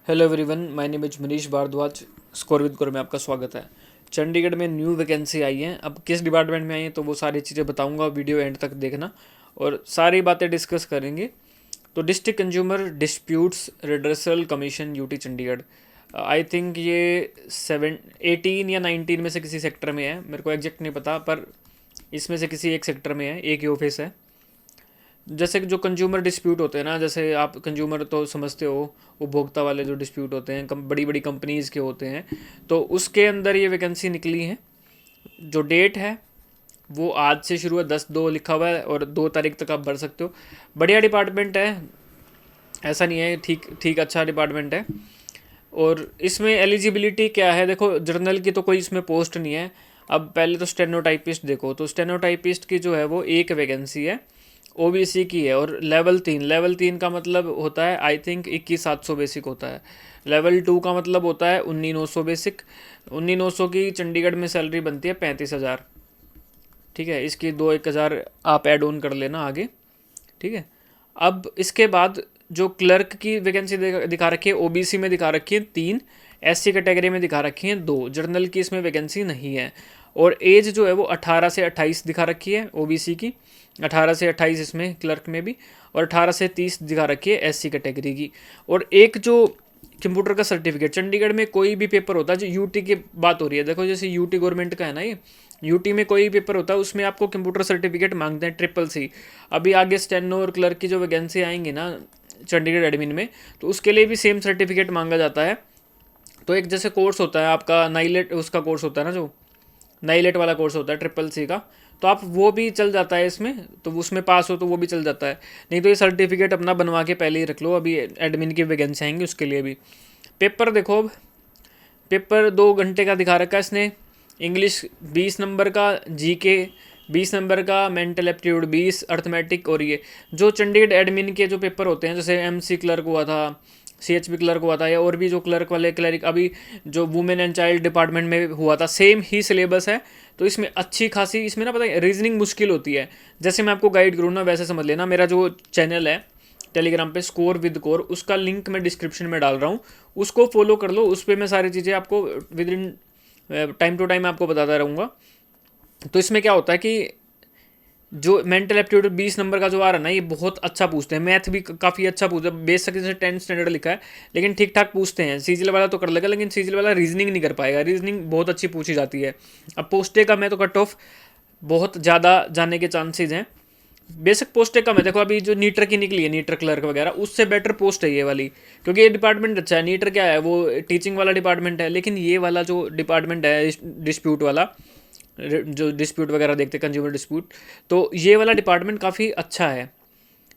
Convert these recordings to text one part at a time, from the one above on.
Hello everyone, my name is Manish Bhardwaj. Score with core में आपका स्वागत है। चंडीगढ़ में न्यू वैकेंसी आई है। अब किस डिपार्टमेंट में आई है तो वो सारी चीज़ें बताऊंगा, वीडियो एंड तक देखना और सारी बातें डिस्कस करेंगे। तो district consumer disputes redressal commission UT Chandigarh, I think ये 18 या 19 में से किसी सेक्टर में है, मेरे को एग्जैक्ट नहीं पता, पर इसमें से किसी एक सेक्टर में है, एक ही ऑफिस है। जैसे कि जो कंज्यूमर डिस्प्यूट होते हैं ना, जैसे आप कंज्यूमर तो समझते हो, उपभोक्ता वाले जो डिस्प्यूट होते हैं बड़ी बड़ी कंपनीज़ के होते हैं, तो उसके अंदर ये वैकेंसी निकली है। जो डेट है वो आज से शुरू है, 10/2 लिखा हुआ है और 2 तारीख तक आप भर सकते हो। बढ़िया डिपार्टमेंट है, ऐसा नहीं है, ठीक ठीक अच्छा डिपार्टमेंट है। और इसमें एलिजिबिलिटी क्या है, देखो जर्नल की तो कोई इसमें पोस्ट नहीं है। अब पहले तो स्टेनोटाइपिस्ट देखो, तो स्टेनोटाइपिस्ट की जो है वो एक वैकेंसी है, ओबीसी की है। और लेवल 3 का मतलब होता है आई थिंक 21,700 बेसिक होता है। लेवल 2 का मतलब होता है 19,900 बेसिक। 19,900 की चंडीगढ़ में सैलरी बनती है 35,000। ठीक है, इसकी 2-1 हज़ार आप ऐड ऑन कर लेना आगे। ठीक है, अब इसके बाद जो क्लर्क की वैकेंसी दिखा रखी है, ओबीसी में दिखा रखी है 3, एससी कैटेगरी में दिखा रखी है 2, जर्नल की इसमें वैकेंसी नहीं है। और एज जो है वो 18 से 28 दिखा रखी है ओबीसी की, 18 से 28 इसमें क्लर्क में भी, और 18 से 30 दिखा रखी है एससी कैटेगरी की। और एक जो कंप्यूटर का सर्टिफिकेट, चंडीगढ़ में कोई भी पेपर होता है, जो यूटी की बात हो रही है, देखो जैसे यूटी गवर्नमेंट का है ना, ये यूटी में कोई पेपर होता है उसमें आपको कंप्यूटर सर्टिफिकेट मांगते हैं, ट्रिपल सी। अभी आगे स्टेनो और क्लर्क की जो वैकेंसी आएंगी ना चंडीगढ़ एडमिन में, तो उसके लिए भी सेम सर्टिफिकेट मांगा जाता है। तो एक जैसे कोर्स होता है आपका नाइलेट, उसका कोर्स होता है ना, जो नाइलेट वाला कोर्स होता है ट्रिपल सी का, तो आप वो भी चल जाता है इसमें, तो उसमें पास हो तो वो भी चल जाता है। नहीं तो ये सर्टिफिकेट अपना बनवा के पहले ही रख लो, अभी एडमिन की वैकेंसी आएंगी उसके लिए भी। पेपर देखो, अब पेपर 2 घंटे का दिखा रखा है इसने। इंग्लिश 20 नंबर का, जीके 20 नंबर का, मेंटल एप्टीट्यूड 20, अर्थमेटिक। और ये जो चंडीगढ़ एडमिन के जो पेपर होते हैं, जैसे एमसी क्लर्क हुआ था, सीएचपी क्लर्क हुआ था, या और भी जो क्लर्क वाले क्लर्क अभी जो वुमेन एंड चाइल्ड डिपार्टमेंट में हुआ था, सेम ही सिलेबस है। तो इसमें अच्छी खासी, इसमें ना पता है रीजनिंग मुश्किल होती है। जैसे मैं आपको गाइड करूँ ना वैसे समझ लेना। मेरा जो चैनल है टेलीग्राम पे, स्कोर विद कोर, उसका लिंक मैं डिस्क्रिप्शन में डाल रहा हूँ, उसको फॉलो कर लो। उस पर मैं सारी चीज़ें आपको with in time to time आपको बताता रहूँगा। तो इसमें क्या होता है कि जो मेंटल एप्टीट्यूड 20 नंबर का जो आ रहा है ना, ये बहुत अच्छा पूछते हैं। मैथ भी काफ़ी अच्छा पूछते हैं, बेसिक से 10 स्टैंडर्ड लिखा है, लेकिन ठीक ठाक पूछते हैं। सीजीएल वाला तो कर लेगा, लेकिन सीजीएल वाला रीजनिंग नहीं कर पाएगा। रीजनिंग बहुत अच्छी पूछी जाती है। अब पोस्टे का मैं तो कट ऑफ बहुत ज़्यादा जाने के चांसेज हैं। बेसिक पोस्टें कम है, देखो अभी जो नीटर की निकली है, नीटर क्लर्क वगैरह, उससे बेटर पोस्ट है ये वाली, क्योंकि ये डिपार्टमेंट अच्छा है। नीटर क्या है, वो टीचिंग वाला डिपार्टमेंट है, लेकिन ये वाला जो डिपार्टमेंट है डिस्प्यूट वाला, जो डिस्प्यूट वगैरह देखते हैं कंज्यूमर डिस्प्यूट, तो ये वाला डिपार्टमेंट काफ़ी अच्छा है।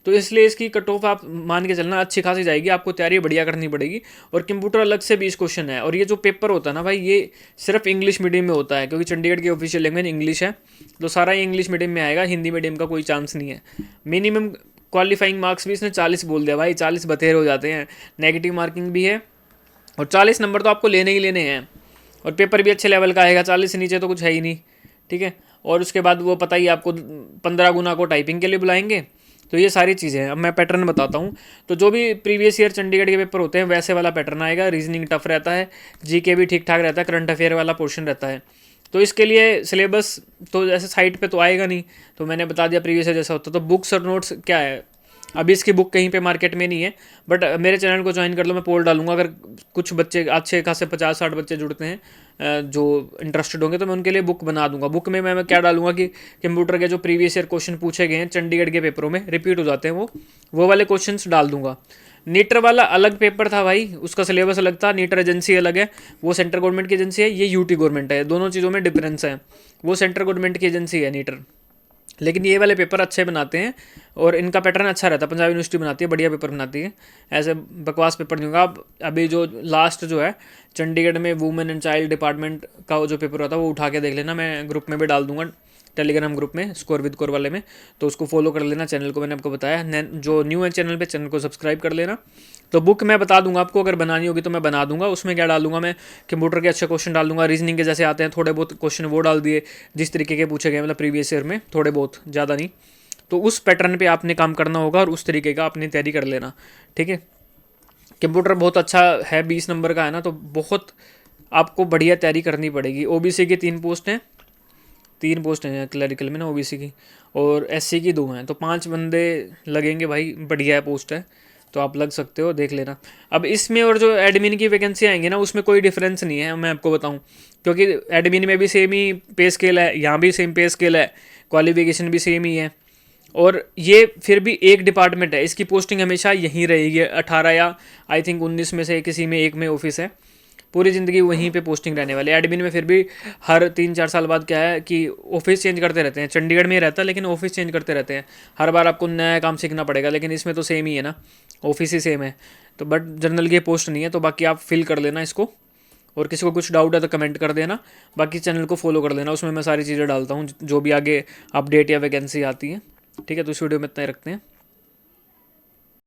तो इसलिए इसकी कट ऑफ आप मान के चलना अच्छी खासी जाएगी, आपको तैयारी बढ़िया करनी पड़ेगी। और कंप्यूटर अलग से 20 क्वेश्चन है। और ये जो पेपर होता है ना भाई, ये सिर्फ इंग्लिश मीडियम में होता है, क्योंकि चंडीगढ़ की ऑफिशियल लैंग्वेज इंग्लिश है, तो सारा ये इंग्लिश मीडियम में आएगा, हिंदी मीडियम का कोई चांस नहीं है। मिनिमम क्वालिफाइंग मार्क्स भी इसने 40 बोल दिया भाई, 40 बतेर हो जाते हैं। नेगेटिव मार्किंग भी है, और 40 नंबर तो आपको लेने ही लेने हैं। और पेपर भी अच्छे लेवल का आएगा, 40 से नीचे तो कुछ है ही नहीं। ठीक है, और उसके बाद वो पता ही आपको 15 गुना को टाइपिंग के लिए बुलाएंगे। तो ये सारी चीज़ें हैं। अब मैं पैटर्न बताता हूँ। तो जो भी प्रीवियस ईयर चंडीगढ़ के पेपर होते हैं वैसे वाला पैटर्न आएगा। रीजनिंग टफ रहता है, जीके भी ठीक ठाक रहता है, करंट अफेयर वाला पोर्शन रहता है। तो इसके लिए सिलेबस तो जैसे साइट पे तो आएगा नहीं, तो मैंने बता दिया प्रीवियस ईयर जैसा होता। तो बुक्स और नोट्स क्या है, अभी इसकी बुक कहीं पे मार्केट में नहीं है, बट मेरे चैनल को ज्वाइन कर लो, मैं पोल डालूंगा। अगर कुछ बच्चे अच्छे खासे 50-60 बच्चे जुड़ते हैं जो इंटरेस्टेड होंगे, तो मैं उनके लिए बुक बना दूंगा। बुक में मैं क्या डालूंगा कि कंप्यूटर के जो प्रीवियस ईयर क्वेश्चन पूछे गए हैं चंडीगढ़ के पेपरों में, रिपीट हो जाते हैं वो वाले क्वेश्चन डाल दूंगा। नीटर वाला अलग पेपर था भाई, उसका सिलेबस अलग था। नीटर एजेंसी अलग है, वो सेंट्रल गवर्नमेंट की एजेंसी है, ये यूटी गवर्नमेंट है, दोनों चीज़ों में डिफरेंस है। वो सेंट्रल गवर्नमेंट की एजेंसी है नीटर, लेकिन ये वाले पेपर अच्छे बनाते हैं और इनका पैटर्न अच्छा रहता है। पंजाब यूनिवर्सिटी बनाती है, बढ़िया पेपर बनाती है, ऐसे बकवास पेपर नहीं होगा। अब अभी जो लास्ट जो है चंडीगढ़ में वुमेन एंड चाइल्ड डिपार्टमेंट का वो जो पेपर होता है वो उठा के देख लेना, मैं ग्रुप में भी डाल दूंगा, टेलीग्राम ग्रुप में, स्कोर विद कोर वाले में। तो उसको फॉलो कर लेना, चैनल को मैंने आपको बताया। जो न्यू है चैनल पे, चैनल को सब्सक्राइब कर लेना। तो बुक मैं बता दूंगा आपको, अगर बनानी होगी तो मैं बना दूंगा। उसमें क्या डालूंगा मैं, कंप्यूटर के अच्छे क्वेश्चन डाल दूंगा, रीजनिंग के जैसे आते हैं थोड़े बहुत क्वेश्चन वो डाल दिए, जिस तरीके के पूछे गए मतलब प्रीवियस ईयर में, थोड़े बहुत, ज़्यादा नहीं। तो उस पैटर्न पे आपने काम करना होगा और उस तरीके का अपनी तैयारी कर लेना। ठीक है, कंप्यूटर बहुत अच्छा है, 20 नंबर का है ना, तो बहुत आपको बढ़िया तैयारी करनी पड़ेगी। ओबीसी की 3 पोस्ट हैं क्लरिकल में ना ओबीसी की, और एससी की 2 हैं, तो 5 बंदे लगेंगे भाई, बढ़िया पोस्ट है, तो आप लग सकते हो, देख लेना। अब इसमें और जो एडमिन की वैकेंसी आएंगी ना, उसमें कोई डिफरेंस नहीं है, मैं आपको बताऊं, क्योंकि एडमिन में भी सेम ही पे स्केल है, यहाँ भी सेम पे स्केल है, क्वालिफिकेशन भी सेम ही है, और ये फिर भी एक डिपार्टमेंट है, इसकी पोस्टिंग हमेशा यहीं रहेगी। 18 या आई थिंक 19 में से किसी में एक में ऑफिस है, पूरी ज़िंदगी वहीं पे पोस्टिंग रहने वाली है। एडमिन में फिर भी हर 3-4 साल बाद क्या है कि ऑफिस चेंज करते रहते हैं, चंडीगढ़ में ही रहता है लेकिन ऑफिस चेंज करते रहते हैं, हर बार आपको नया काम सीखना पड़ेगा, लेकिन इसमें तो सेम ही है ना, ऑफिस ही सेम है। तो बट जनरल की पोस्ट नहीं है, तो बाकी आप फिल कर लेना इसको, और किसी को कुछ डाउट है तो कमेंट कर देना, बाकी चैनल को फॉलो कर लेना, उसमें मैं सारी चीज़ें डालता हूँ जो भी आगे अपडेट या वैकेंसी आती है। ठीक है, तो इस वीडियो में इतना ही रखते हैं।